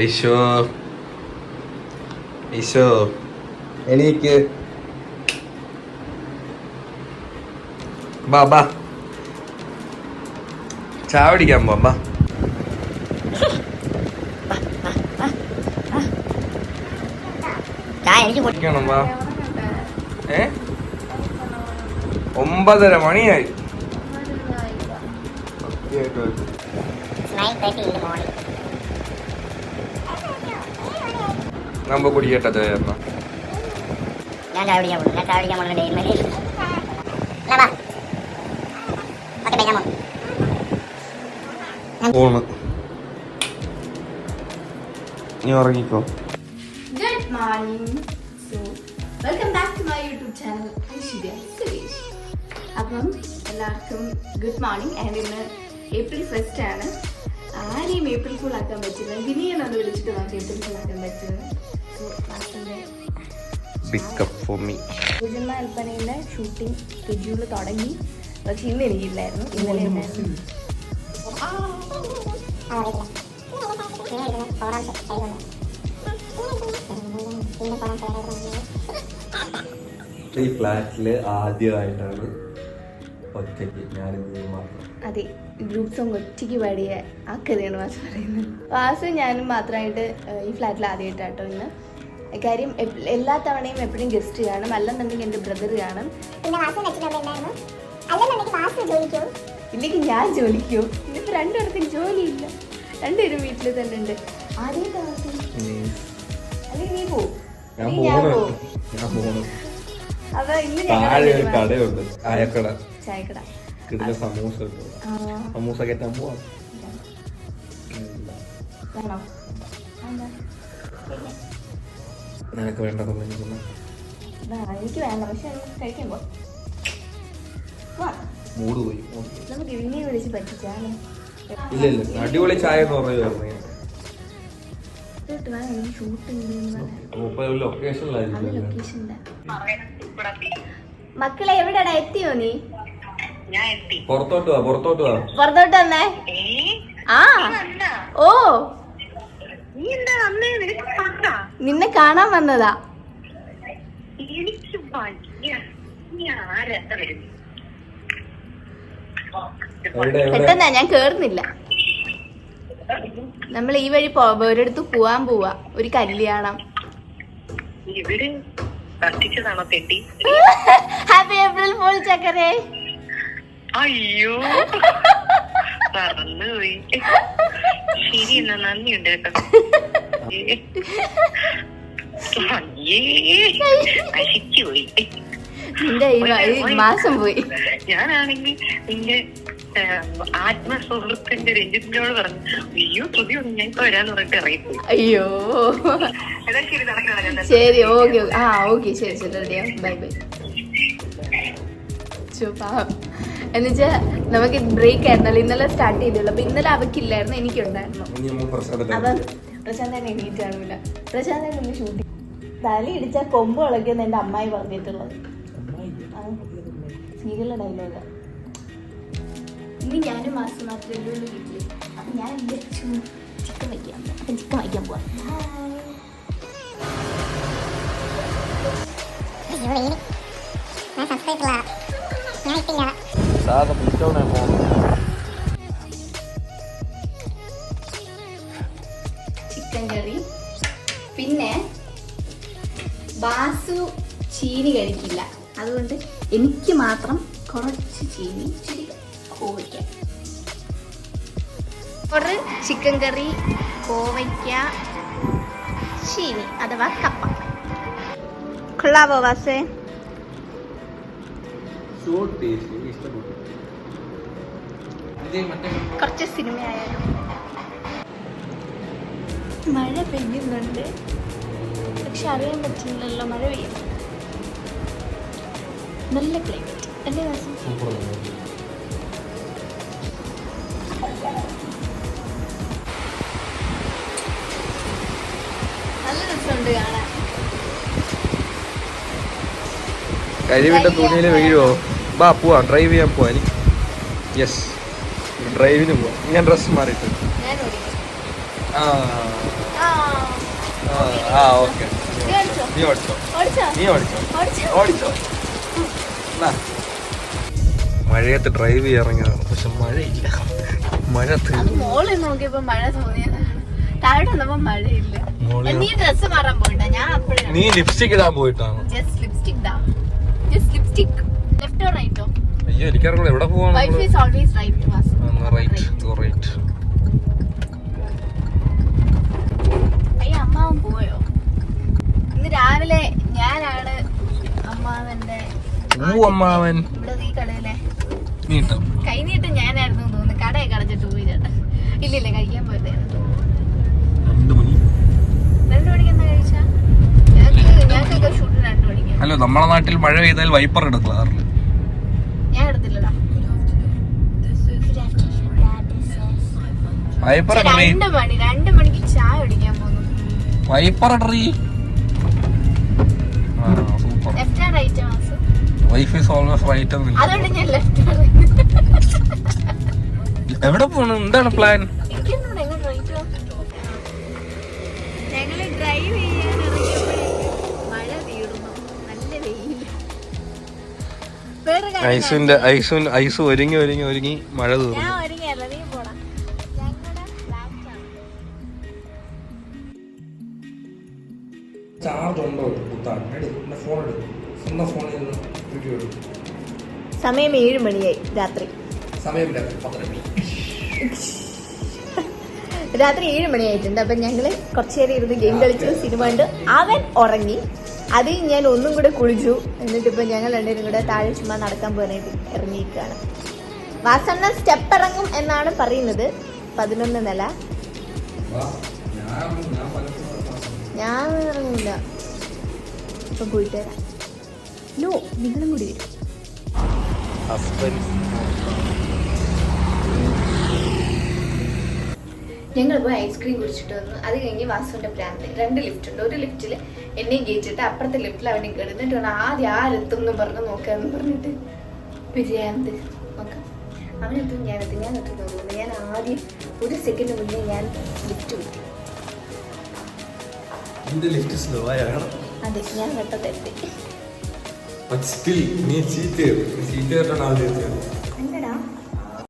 ഐശോ ഐശോ എനിക്ക് ബാ ചായ പിടിക്കാൻ പോവാം ബാ. കുടിക്കണം ബാ. 9:30 മണിയായി. നമ്മ കുടിക്കട്ടെ ചായ. ഞാൻ ചായ പിടിക്കാൻ പോണ്. നീ ഉറങ്ങിക്കോ. Good morning. So, welcome back to my YouTube channel. Aishwarya Suresh. അപ്പം എല്ലാവർക്കും ഗുഡ് മോർണിംഗ്. ആൻഡ് ഇന്ന് April 1st ആണ്. ആരെയും ഏപ്രിൽ ഫുൾ ആക്കാൻ പറ്റില്ല. ഗിനിയെന്നൊന്ന് വിളിച്ചിട്ട് നമുക്ക് ഏപ്രിൽ ഫുൾ ആക്കാൻ പറ്റുന്നത്. സോ മാസ്റ്ററിൻ്റെ പൂജമ്മ അൽപ്പനയുടെ ഷൂട്ടിംഗ് ഷെഡ്യൂൾ തുടങ്ങി. പക്ഷെ ഇന്ന് എനിക്കില്ലായിരുന്നു, ഇന്നലെ ഉണ്ടായിരുന്നു. ഈ ഫ്ലാറ്റില് ആദ്യമായിട്ടാണ് ഒറ്റയ്ക്ക് ഞാനിത് മാത്രം. അതെ, ഗ്രൂപ്പ് സോങ് ഒറ്റയ്ക്ക് പാടിയ ആ കഥയാണ് വാസു പറയുന്നത്. വാസു ഞാനും മാത്രമായിട്ട് ഈ ഫ്ലാറ്റിൽ ആദ്യമായിട്ടാട്ടോ ഇന്ന്. കാര്യം എല്ലാ തവണയും എപ്പോഴും ഗസ്റ്റ് കാണും, അല്ലെന്നുണ്ടെങ്കിൽ എൻ്റെ ബ്രദർ കാണും, ഇല്ലെങ്കിൽ ഞാൻ ജോലിക്കോ. ഇന്നിപ്പോൾ രണ്ടുപേർക്കും ജോലിയില്ല, രണ്ടുപേരും വീട്ടിൽ തന്നെ ഉണ്ട്. ആദ്യമായിട്ട് വാസു അല്ലെങ്കിൽ നീ പോവും, അപ്പൊ ഇന്ന് കടയുണ്ട് ചായക്കട, ചായക്കട സമൂസ സമൂസ കയറ്റാൻ പോവാം. വേണോ? നിനക്ക് വേണ്ടതൊന്നും എനിക്ക് വേണ്ട, പക്ഷെ കഴിക്കാൻ പോവാം. മൂട് പോയി. നമുക്ക് ഇവിനെ വിളിച്ച് പറ്റിച്ചാലോ? ഇല്ല അടിപൊളി ചായ എന്ന് പറഞ്ഞു. മക്കളെ എവിടെടാ, എത്തിയോ നീ? പുറത്തോട്ട് വാ. പുറത്തോട്ട് വന്നേ. ആ ഓ നിന്നെ കാണാൻ വന്നതാ. പെട്ടെന്നാ, ഞാൻ കേറുന്നില്ല. നമ്മൾ ഈ വഴി ഒരിടത്ത് പോവാൻ പോവാ, ഒരു കല്യാണം. ഹാപ്പി ഏപ്രിൽ ഫുൾ ചക്കരേ. അയ്യോ പറന്നുപോയി. ശരി എന്നാ, നന്ദിയുണ്ട് കേട്ടോ. നശിച്ചുപോയി. നിന്റെ ഈ മാസം പോയി. ഞാനാണെങ്കിൽ നിന്റെ ആത്മസുഹൃത്തിന്റെ രഞ്ജിത്തിനോട് പറഞ്ഞു, അയ്യോ ശ്രുതി ഒന്നും ഞാൻ ഇപ്പൊ വരാന്ന് പറഞ്ഞിട്ട് ഇറങ്ങിപ്പോയി. അയ്യോ ശരി, ഓക്കെ. ആ ഓക്കെ, ശരി ശരി, റെഡിയാ. Bye bye. എന്നുവെച്ചാ നമുക്ക് ബ്രേക്ക് ആയിരുന്നല്ലോ, ഇന്നലെ സ്റ്റാർട്ട് ചെയ്തുള്ളൂ. അപ്പൊ ഇന്നലെ അവക്കില്ലായിരുന്നു, എനിക്കുണ്ടായിരുന്നു. അപ്പൊ പ്രശാന്തനെ എണീറ്റാണില്ല. പ്രശാന്തൻ ഒന്ന് ഷൂട്ടിങ് തല ഇടിച്ച കൊമ്പ് ഇളക്കിയെന്ന് എന്റെ അമ്മായി പറഞ്ഞിട്ടുള്ളത്. സീരിയലിലെ ഡയലോഗ. ഇനി ഞാനും മാസം മാത്രമേ ഉള്ളൂ വീട്ടില്. അപ്പൊ ഞാൻ വിചാരിച്ചു ചിക്കൻ വയ്ക്കാം. അപ്പൊ ചിക്കൻ വയ്ക്കാൻ പോവാം. ചിക്കൻ കറി. പിന്നെ ബാസു ചീനി കഴിക്കില്ല, അതുകൊണ്ട് എനിക്ക് മാത്രം കുറച്ച് ചീനി, ഇച്ചിരി കോവയ്ക്ക. ഒരു ചിക്കൻ കറി, കോവയ്ക്ക, ചീനി അഥവാ കപ്പ. കൊള്ളാവോ വാസേ? കുറച്ച് സിനിമയായാലും. മഴ പെയ്യുന്നുണ്ട്, പക്ഷെ അറിയാൻ പറ്റില്ലല്ലോ മഴ പെയ്യും. നല്ല ക്ലൈമറ്റ് അല്ലേ വാസു? നല്ല രസമുണ്ട് കാണാൻ. കരിവിട്ട തുണിയിൽ വീഴുവോ? ബാ പോവാ, ഡ്രൈവ് ചെയ്യാൻ പോവാ. എനിക്ക് യെസ്, ഡ്രൈവിന് പോവാം. ഞാൻ ഡ്രസ് മാറിയിട്ട്. ഞാൻ ഓടിക്കാം. ആ ആ ഓക്കെ നീ ഓടിച്ചോ നീ ഓടിച്ചോ ഓടിച്ചോ എന്നാ. മഴയത്ത് ഡ്രൈവ് ചെയ്യാൻ ഇറങ്ങിയതാണ്, പക്ഷെ മഴയില്ല. മഴ മോളിൽ നോക്കിയപ്പോ മഴ തോന്നിയതാണ്, താഴെ വന്നപ്പോ മഴയില്ല. നീ ഡ്രസ് മാറാൻ പോയിട്ടാ? ഞാൻ അപ്പോഴേ നീ ലിപ്സ്റ്റിക് ഇടാൻ പോയിട്ടാണ്. ജസ്റ്റ് ലിപ്സ്റ്റിക് ഡാ, ജസ്റ്റ് ലിപ്സ്റ്റിക്. ലെഫ്റ്റോ റൈറ്റോ? അയ്യോ എനിക്കറിയില്ല എവിടെ പോവാണ്. Wife is always right. Right. അയ്യ അമ്മാവൻ പോയോ? ഇന്ന് രാവിലെ ഞാനാണ് അമ്മാവന്റെ അമ്മാവൻ ഇവിടെ ഈ കടയിലെ നീട്ടം കൈനീട്ടം ഞാനായിരുന്നു തോന്നുന്നു. കടയൊക്കെ അടച്ചിട്ട് പോയി ചേട്ടാ. ഇല്ലില്ല, കഴിക്കാൻ പോയതായിരുന്നു. 2 മണി. 2 മണിക്ക് എന്താ കഴിച്ചാ? ഞങ്ങൾക്കൊക്കെ ഷൂട്ട് 2 മണിക്ക്. ഹലോ, നമ്മളെ നാട്ടിൽ മഴ പെയ്താൽ വൈപ്പർ എടുക്കാറില്ല. ഞാൻ എടുത്തില്ലടാ. വൈപ്പർ 2 മണിക്ക് ചായ കുടിക്കാൻ പോകുന്നു. വൈപ്പർ ഇടറി. ലെഫ്റ്റ് റൈറ്റ് മാസം. Wife is always right. അതുകൊണ്ട് ഞാൻ ലെഫ്റ്റ്. എവിടെ പോണു? എന്താണ് പ്ലാൻ? എനിക്കെന്നോട് എങ്ങനെ റൈറ്റ്? ഞങ്ങള് ഡ്രൈവ് ചെയ്യാൻ ഇറങ്ങിയപ്പോഴേക്കും മഴ തീർന്നു. നല്ല വെയിൽ. വേറെ ഐസ് ഒരുങ്ങി മഴ തീർന്നു. ഞാൻ ഒരുങ്ങിയല്ല, നീ പോടാ. ഞങ്ങളുടെ ഫ്ലാറ്റാണ്. ചാർജ് ഉണ്ടോ? സമയം 7 മണിയായി രാത്രി. രാത്രി 7 മണിയായിട്ടുണ്ട്. അപ്പം ഞങ്ങൾ കുറച്ചു നേരം ഇരുന്ന് ഗെയിം കളിച്ചു, സിനിമ കണ്ട്. അവൻ ഉറങ്ങി. അത് ഞാൻ ഒന്നും കൂടെ കുളിച്ചു. എന്നിട്ടിപ്പോൾ ഞങ്ങൾ രണ്ടുപേരും കൂടെ താഴെ ചുമ്മാ നടക്കാൻ പോകാനായിട്ട് ഇറങ്ങിയിരിക്കുകയാണ്. വാസണ്ണ സ്റ്റെപ്പ് ഇറങ്ങും എന്നാണ് പറയുന്നത്. 11 നില. ഞാൻ ഇറങ്ങില്ല. ഇപ്പം പോയിട്ട് വരാം. നോ, നിങ്ങളും കൂടി വരും. ഞങ്ങൾ പോയി ഐസ്ക്രീം കുടിച്ചിട്ട് വന്നു. അത് കഴിഞ്ഞ് വാസുവിന്റെ പ്ലാന്റ് 2 ലിഫ്റ്റ് ഉണ്ട്. ഒരു ലിഫ്റ്റിൽ എന്നെയും കയറ്റിട്ട് അപ്പുറത്തെ ലിഫ്റ്റിൽ അവനെ കിടന്നിട്ട് വേണം ആദ്യം ആരെത്തും എന്ന് നോക്കാന്ന് പറഞ്ഞിട്ട് വിജയാന്ത് നോക്കാം. അവനെത്തും ഞാനെത്തും തോന്നുന്നു. ഞാൻ ആദ്യം 1 സെക്കൻഡ് മുന്നേ ഞാൻ ലിഫ്റ്റ് വിട്ടു. അതെ, ഞാൻ വെട്ടത്തെത്തി.